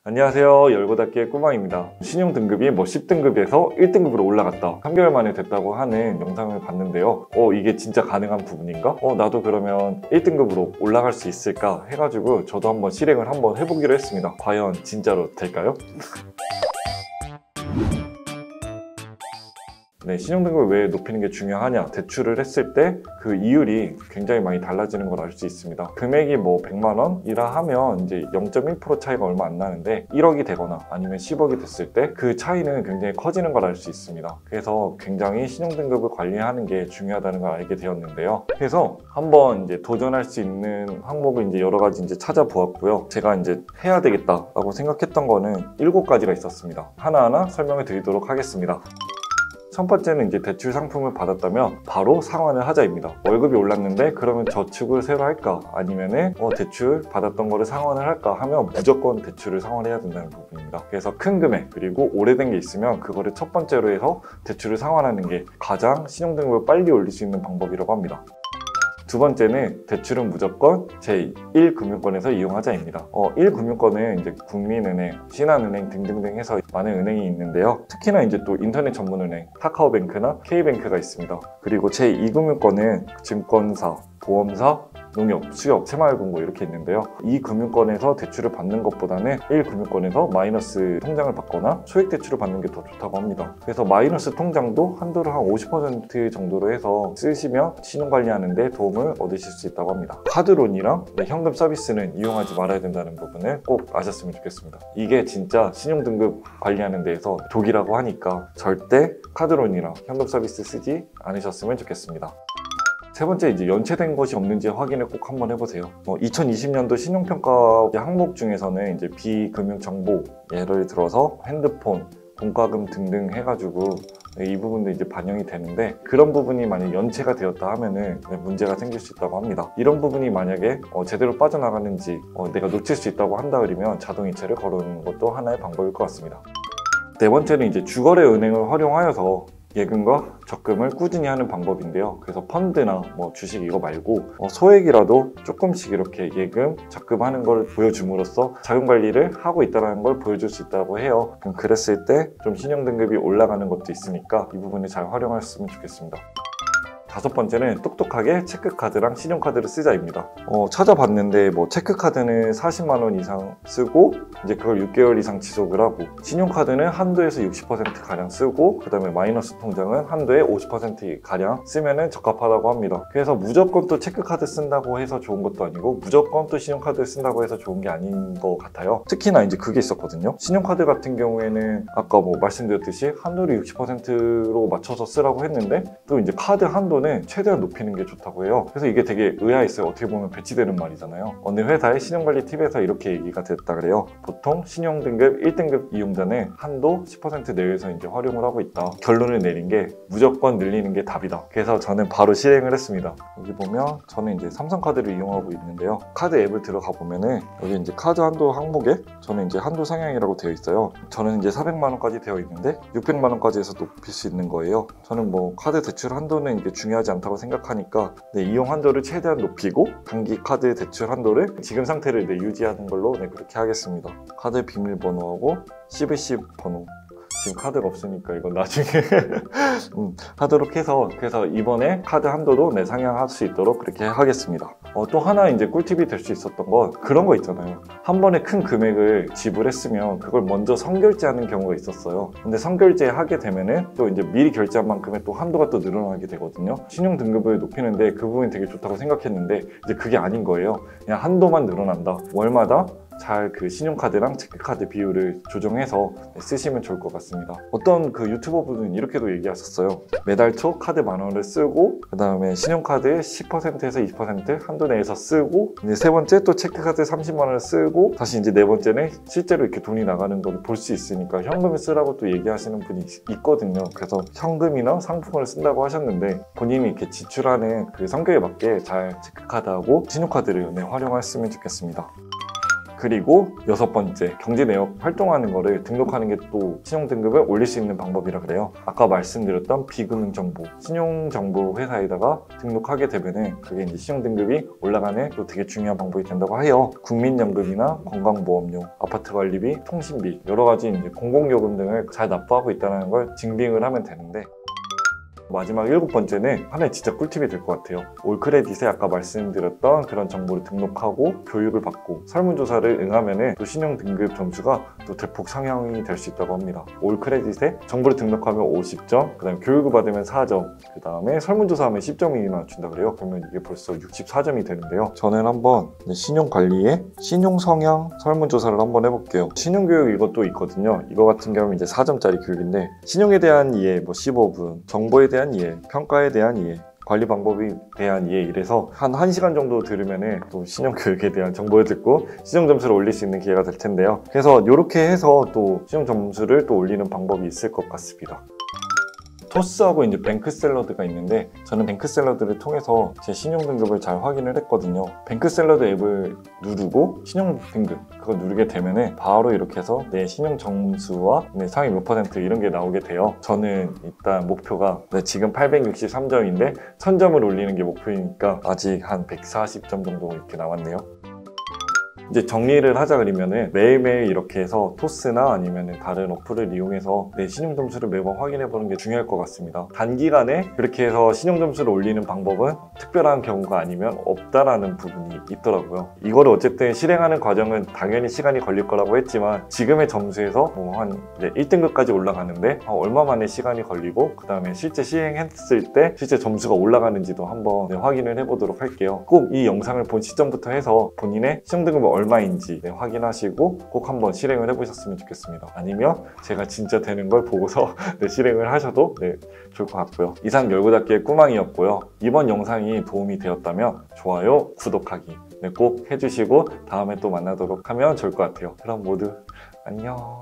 안녕하세요. 열고닫기의 꾸망입니다. 신용 등급이 10등급에서 1등급으로 올라갔다. 3개월 만에 됐다고 하는 영상을 봤는데요. 이게 진짜 가능한 부분인가? 나도 그러면 1등급으로 올라갈 수 있을까? 해가지고 저도 한번 실행을 한번 해보기로 했습니다. 과연 진짜로 될까요? 네, 신용등급을 왜 높이는 게 중요하냐? 대출을 했을 때 그 이율이 굉장히 많이 달라지는 걸 알 수 있습니다. 금액이 100만 원이라 하면 이제 0.1% 차이가 얼마 안 나는데 1억이 되거나 아니면 10억이 됐을 때 그 차이는 굉장히 커지는 걸 알 수 있습니다. 그래서 굉장히 신용등급을 관리하는 게 중요하다는 걸 알게 되었는데요. 그래서 한번 이제 도전할 수 있는 항목을 이제 여러 가지 이제 찾아보았고요. 제가 이제 해야 되겠다라고 생각했던 거는 7가지가 있었습니다. 하나하나 설명을 드리도록 하겠습니다. 첫 번째는 이제 대출 상품을 받았다면 바로 상환을 하자입니다. 월급이 올랐는데 그러면 저축을 새로 할까? 아니면은 대출 받았던 거를 상환을 할까? 하면 무조건 대출을 상환해야 된다는 부분입니다. 그래서 큰 금액 그리고 오래된 게 있으면 그거를 첫 번째로 해서 대출을 상환하는 게 가장 신용등급을 빨리 올릴 수 있는 방법이라고 합니다. 두 번째는 대출은 무조건 제1금융권에서 이용하자입니다. 1금융권은 이제 국민은행, 신한은행 등등등 해서 많은 은행이 있는데요. 특히나 이제 또 인터넷 전문은행, 카카오뱅크나 K뱅크가 있습니다. 그리고 제2금융권은 증권사, 보험사, 농협, 수협, 새마을금고 이렇게 있는데요. 이 금융권에서 대출을 받는 것보다는 1금융권에서 마이너스 통장을 받거나 소액 대출을 받는 게 더 좋다고 합니다. 그래서 마이너스 통장도 한도를 한 50% 정도로 해서 쓰시면 신용관리하는 데 도움을 얻으실 수 있다고 합니다. 카드론이랑 현금 서비스는 이용하지 말아야 된다는 부분을 꼭 아셨으면 좋겠습니다. 이게 진짜 신용등급 관리하는 데에서 독이라고 하니까 절대 카드론이랑 현금 서비스 쓰지 않으셨으면 좋겠습니다. 세 번째, 이제 연체된 것이 없는지 확인을 꼭 한번 해보세요. 2020년도 신용평가 항목 중에서는 이제 비금융 정보, 예를 들어서 핸드폰, 공과금 등등 해가지고 이 부분도 이제 반영이 되는데 그런 부분이 만약 연체가 되었다 하면은 문제가 생길 수 있다고 합니다. 이런 부분이 만약에 제대로 빠져나가는지 내가 놓칠 수 있다고 한다 그러면 자동 이체를 걸어놓는 것도 하나의 방법일 것 같습니다. 네 번째는 이제 주거래 은행을 활용하여서 예금과 적금을 꾸준히 하는 방법인데요. 그래서 펀드나 주식 이거 말고 소액이라도 조금씩 이렇게 예금, 적금하는 걸 보여줌으로써 자금관리를 하고 있다는 걸 보여줄 수 있다고 해요. 그럼 그랬을 때 좀 신용등급이 올라가는 것도 있으니까 이 부분을 잘 활용했으면 좋겠습니다. 다섯 번째는 똑똑하게 체크카드랑 신용카드를 쓰자입니다. 찾아봤는데 체크카드는 40만 원 이상 쓰고 이제 그걸 6개월 이상 지속을 하고 신용카드는 한도에서 60% 가량 쓰고 그 다음에 마이너스 통장은 한도에 50% 가량 쓰면은 적합하다고 합니다. 그래서 무조건 또 체크카드 쓴다고 해서 좋은 것도 아니고 무조건 또 신용카드 쓴다고 해서 좋은 게 아닌 것 같아요. 특히나 이제 그게 있었거든요. 신용카드 같은 경우에는 아까 말씀드렸듯이 한도를 60%로 맞춰서 쓰라고 했는데 또 이제 카드 한도는 최대한 높이는 게 좋다고 해요. 그래서 이게 되게 의아했어요. 어떻게 보면 배치되는 말이잖아요. 어느 회사의 신용관리 팁에서 이렇게 얘기가 됐다 그래요. 보통 신용등급 1등급 이용자는 한도 10% 내외에서 이제 활용을 하고 있다. 결론을 내린 게 무조건 늘리는 게 답이다. 그래서 저는 바로 실행을 했습니다. 여기 보면 저는 이제 삼성카드를 이용하고 있는데요. 카드 앱을 들어가 보면은 여기 이제 카드 한도 항목에 저는 이제 한도 상향이라고 되어 있어요. 저는 이제 400만 원까지 되어 있는데 600만 원까지 해서 높일 수 있는 거예요. 저는 카드 대출 한도는 이게 중요하지 않다고 생각하니까 이용 한도를 최대한 높이고 단기 카드 대출 한도를 지금 상태를 유지하는 걸로 그렇게 하겠습니다. 카드 비밀번호하고 CVC 번호 지금 카드가 없으니까 이건 나중에 하도록 해서 그래서 이번에 카드 한도도 상향할 수 있도록 그렇게 하겠습니다. 또 하나 이제 꿀팁이 될 수 있었던 건 그런 거 있잖아요. 한 번에 큰 금액을 지불했으면 그걸 먼저 선결제하는 경우가 있었어요. 근데 선결제 하게 되면은 또 이제 미리 결제한 만큼의 또 한도가 또 늘어나게 되거든요. 신용 등급을 높이는데 그 부분이 되게 좋다고 생각했는데 이제 그게 아닌 거예요. 그냥 한도만 늘어난다. 월마다 잘 그 신용카드랑 체크카드 비율을 조정해서 쓰시면 좋을 것 같습니다. 어떤 그 유튜버 분은 이렇게도 얘기하셨어요. 매달 초 카드 10,000원을 쓰고 그 다음에 신용카드에 10%에서 20% 한도 내에서 쓰고 이제 세 번째 또 체크카드 30만 원을 쓰고 다시 이제 네 번째는 실제로 이렇게 돈이 나가는 걸 볼 수 있으니까 현금을 쓰라고 또 얘기하시는 분이 있거든요. 그래서 현금이나 상품을 쓴다고 하셨는데 본인이 이렇게 지출하는 그 성격에 맞게 잘 체크카드하고 신용카드를 활용했으면 좋겠습니다. 그리고 6번째, 경제 내역 활동하는 거를 등록하는 게 또 신용등급을 올릴 수 있는 방법이라 그래요. 아까 말씀드렸던 비금융정보, 신용정보 회사에다가 등록하게 되면은 그게 이제 신용등급이 올라가는 또 되게 중요한 방법이 된다고 해요. 국민연금이나 건강보험료, 아파트관리비, 통신비, 여러 가지 이제 공공요금 등을 잘 납부하고 있다는 걸 증빙을 하면 되는데, 마지막 7번째는 하나의 진짜 꿀팁이 될 것 같아요. 올크레딧에 아까 말씀드렸던 그런 정보를 등록하고 교육을 받고 설문조사를 응하면은 또 신용등급 점수가 또 대폭 상향이 될 수 있다고 합니다. 올크레딧에 정보를 등록하면 50점, 그 다음에 교육을 받으면 4점, 그 다음에 설문조사하면 10점이나 준다 그래요. 그러면 이게 벌써 64점이 되는데요. 저는 한번 신용관리에 신용성향 설문조사를 한번 해볼게요. 신용교육 이것도 있거든요. 이거 같은 경우는 이제 4점짜리 교육인데, 신용에 대한 이해 15분, 정보에 대한 이해, 평가에 대한 이해, 관리 방법에 대한 이해, 이래서 한 1시간 정도 들으면은 또 신용교육에 대한 정보를 듣고 신용점수를 올릴 수 있는 기회가 될 텐데요. 그래서 이렇게 해서 또 신용점수를 또 올리는 방법이 있을 것 같습니다. 토스하고 이제 뱅크샐러드가 있는데, 저는 뱅크샐러드를 통해서 제 신용등급을 잘 확인을 했거든요. 뱅크샐러드 앱을 누르고 신용등급 그거 누르게 되면은 바로 이렇게 해서 내 신용점수와 내 상위 몇 % 이런 게 나오게 돼요. 저는 일단 목표가 지금 863점인데 1000점을 올리는 게 목표이니까 아직 한 140점 정도 이렇게 남았네요. 이제 정리를 하자 그러면은 매일매일 이렇게 해서 토스나 아니면 다른 어플을 이용해서 내 신용점수를 매번 확인해 보는 게 중요할 것 같습니다. 단기간에 그렇게 해서 신용점수를 올리는 방법은 특별한 경우가 아니면 없다라는 부분이 있더라고요. 이거를 어쨌든 실행하는 과정은 당연히 시간이 걸릴 거라고 했지만, 지금의 점수에서 한 1등급까지 올라가는데 얼마 만에 시간이 걸리고, 그 다음에 실제 시행했을 때 실제 점수가 올라가는지도 한번 확인을 해보도록 할게요. 꼭 이 영상을 본 시점부터 해서 본인의 신용등급을 얼마인지 확인하시고 꼭 한번 실행을 해보셨으면 좋겠습니다. 아니면 제가 진짜 되는 걸 보고서 실행을 하셔도 좋을 것 같고요. 이상 열고닫기의 꾸망이었고요. 이번 영상이 도움이 되었다면 좋아요, 구독하기 꼭 해주시고 다음에 또 만나도록 하면 좋을 것 같아요. 그럼 모두 안녕.